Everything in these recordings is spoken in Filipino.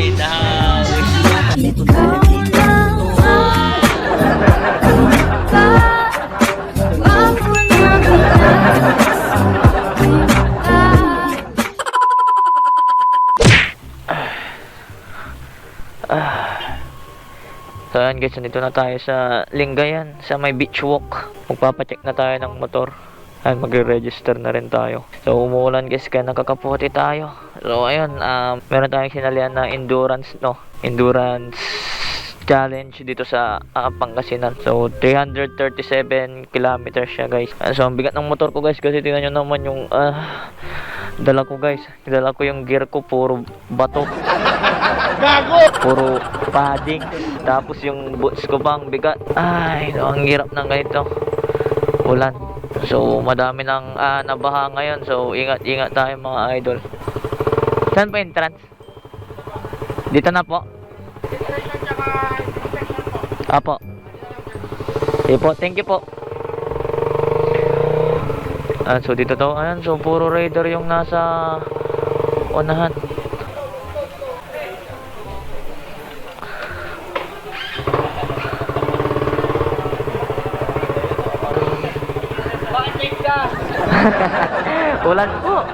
in the house. So ayan guys, nandito na tayo sa Lingayen, sa may beach walk. Magpapacheck na tayo ng motor. Ayan, magre-register na rin tayo. So umuulan guys, kaya nakakaputi tayo. So ayun, meron tayong sinalihan na endurance, no? Endurance challenge dito sa Pangasinan. So 337 kilometers siya guys. So ang bigat ng motor ko guys, kasi tingnan nyo naman yung dala ko guys. Dala ko yung gear ko, puro bato. Puro padding. Tapos yung boots ko bang bigat. Ay, no, ang hirap ng ganito. Ulan. So madami ng nabaha ngayon. So ingat tayo mga idol. Saan ba entrance? Dito na po. Apo. Okay po, thank you po. So dito to, ayan, so puro raider yung nasa unahan. Bakit late ka? Ulan po.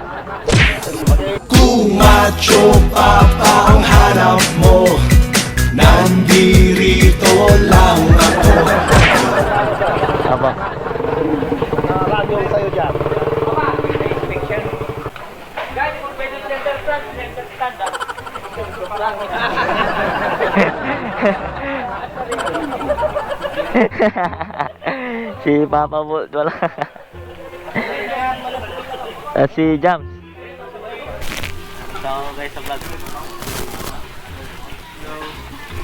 Kung macho pa ang hanap mo, nandirito lang ako. Aba. Radio sa'yo dyan. Guys, kung pwede center front, center stand up. Si Papa Bolt wala. Si Jams. So guys, sa vlog.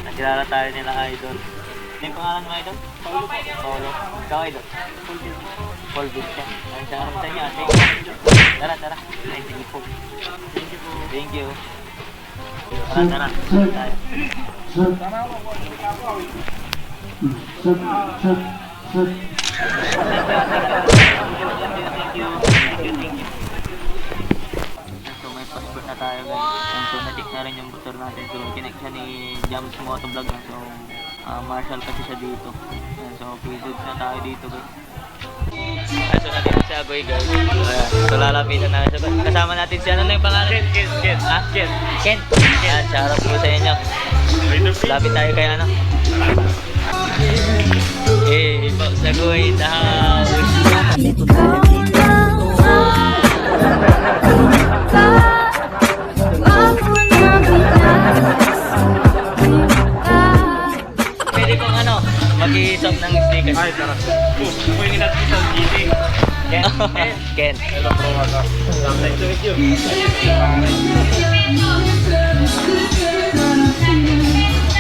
Nakilala tayo nila idol. Ano yung pangalan mo idol? Paulo. Ikaw idol? Paul Vincent. Ayun siya karamta niya. Tara. Ay, sige po. Thank you. Tara. Tayo. Thank you. So may passport na tayo guys. So na-check na rin yung motor natin. So kinek siya ni Jams Motovlog na. So Marshall kasi siya dito. So pre-goods na tayo dito guys. So nandito si Agoy guys. So lalapitan na siya. Kasama natin si ano na yung pangalan? Ken. Yan, shout out po sa inyo. Lapit tayo kay ano. Hey, Box Agoy in the house. Pwede kong ano, mag-i-shop ng stickers. Ay, tara. Ako yung inat sa GT. Ken. Hello, bro. Nice to meet you.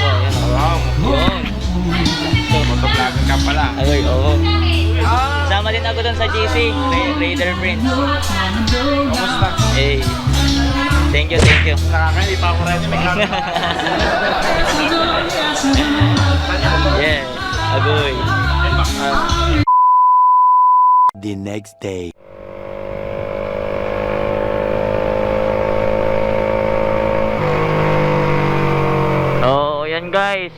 So, yan o. Wow. Yun. So, Motovlogger ka pala. Agoy, oo. Sama din ako dun sa GC, Raider Prince. Kumusta? Hey. Thank you. Nakakain, pa ako rin. Yeah, Agoy. The next day. So, yan guys,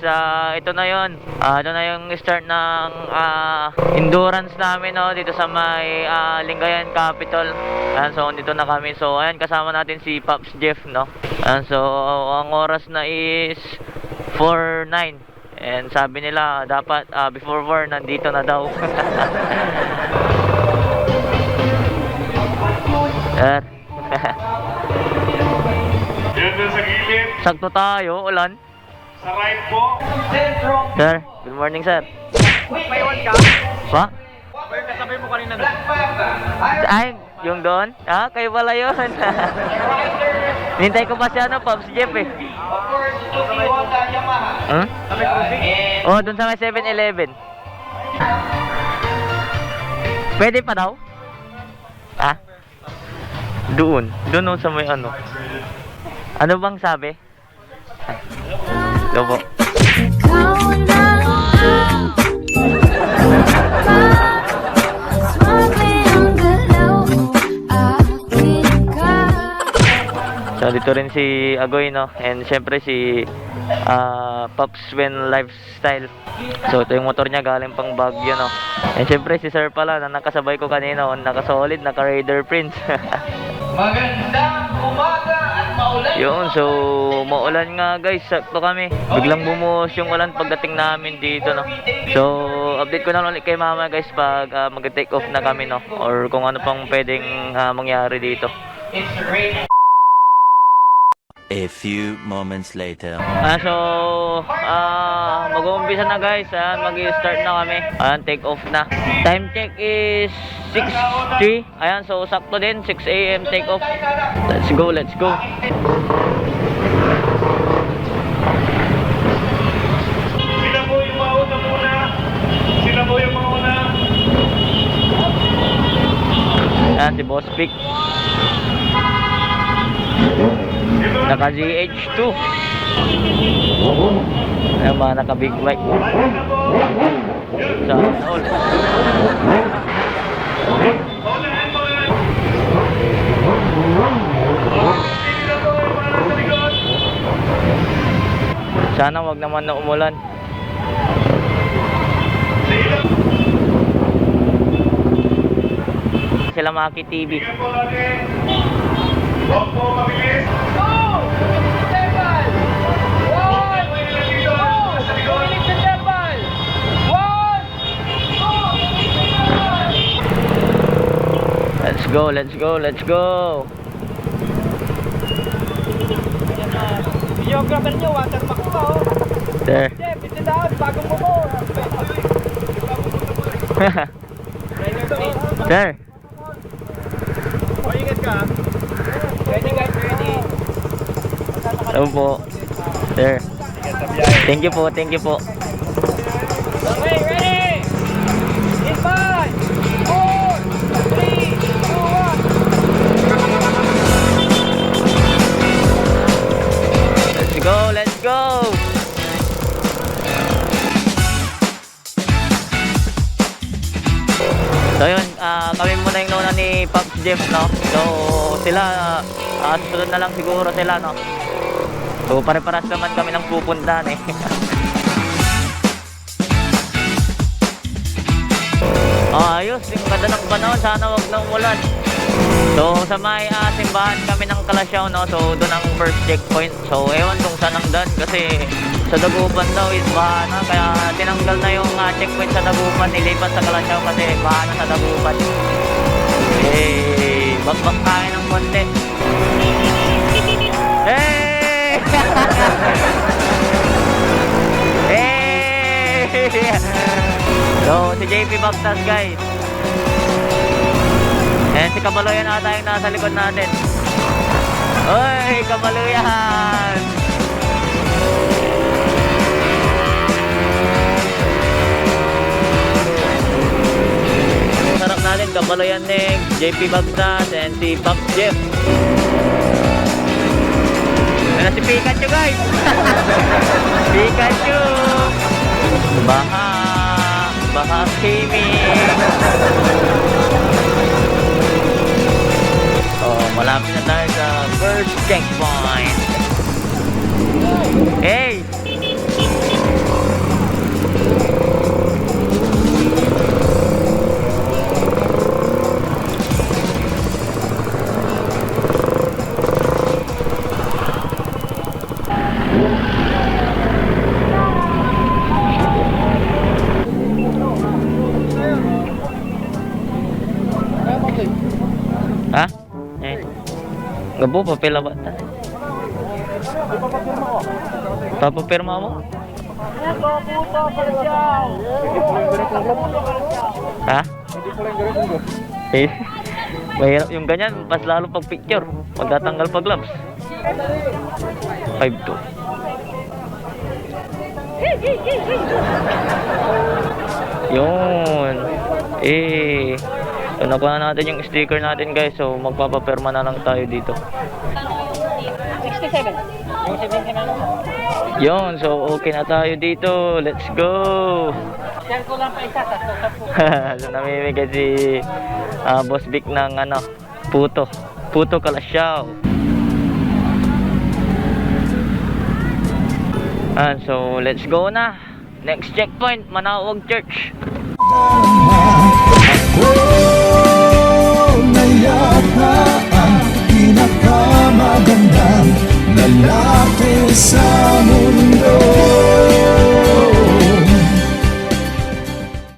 ito na yon. Ito na yung start ng endurance namin, no, dito sa may Lingayen Capital. So dito na kami. So ayan, kasama natin si Pops Jeff, no. So ang oras na is 4:09. And sabi nila dapat before 4 nandito na daw. Diyan doon sa gilid. Sakto tayo, ulan. Sa right po. Sir, good morning sir. Paiwan ka? Pa? Paiwan kasabay mo kanina. Ay, yung doon? Kayo pala yun. Nintay ko pa si ano, Pops Jeff eh. Hmm? Oh, doon sa may 7-Eleven. Pwede pa daw? Doon sa may ano. Ano bang sabi? Lobo. So dito rin si Agoy, no? And syempre si Pops Wen Lifestyle. So ito yung motor niya galing pang Baguio, no? And syempre si Sir pala na nakasabay ko kanina, naka-solid, naka-Raider Prince. Magandang umaga at maulan. Yun, so maulan nga guys, sakto kami. Biglang bumuhos yung ulan pagdating namin dito, no? So update ko na ulit kay mama guys pag mag-take off na kami, no? Or kung ano pang pwedeng mangyari dito. It's raining. A few moments later. Mag-uumpisa na guys. Mag-start na kami. Take off na. Time check is 6:03. Ayan, so sakto din. 6 AM take off. Let's go, let's go. Sila po yung mauna muna. Sila po yung mauna. Ayan, si Boss Vic. Naka GH2. Ayan ba, naka big bike. Sa all. Sana wag naman na umulan. Sila Maki TV. Huwag po mabilis. Let's go, let's go, let's go. Videographer nyo, watermark ko. There. Chef, ito daw, bagong motor. Sir. Ingat ka. Ready guys, ready. Hello po. Sir. Thank you po, thank you po. Okay, ready? In 5, 4, 3, 2, 1. Let's go, let's go. So yun, kami muna yung nauna ni Pops Jeff, no? So sila, susunod na lang siguro sila, no? So pare-paras naman kami ng pupuntahan eh. Ayos, yung ganda ng panahon, sana wag na umulan. So sa may simbahan kami ng Kalasyaw, no? So doon ang first checkpoint. So ewan kung saan ang daan kasi sa Dagupan daw is baha na, kaya tinanggal na yung checkpoint sa Dagupan, nilipat sa Kalasyaw kasi baha na sa Dagupan. Eh, bagbak tayo ng konti. Hey! Hey! So, si JP Bagtas guys. Ayan, si Kabaloyan ata yung nasa likod natin. Oy, Kabaloyan! Sarap natin, Kabaloyan Neg, JP Bagtas, and si Pop Jeff. Ayan na si Pikachu guys! Pikachu! Baha! Baha Kimi! Oh, malapit na tayo sa first checkpoint. Hey! Ha? Eh. Gabo, papel ba ta? Papapirma mo? Ha? Eh, mahirap yung ganyan, pas lalo pag picture, pagtatanggal pag gloves. 5-2. Yun. Eh, so nakuha na natin yung sticker natin guys, so magpapapirma na lang tayo dito. 67. Yung 77 Yun, so okay na tayo dito. Let's go! Share ko lang pa isa, tatlo sa po. So namimigay si Boss Vic ng Puto Kalasyaw. So let's go na. Next checkpoint, Manawag Church. Nayapa ang pinakamagandang lalaki sa mundo.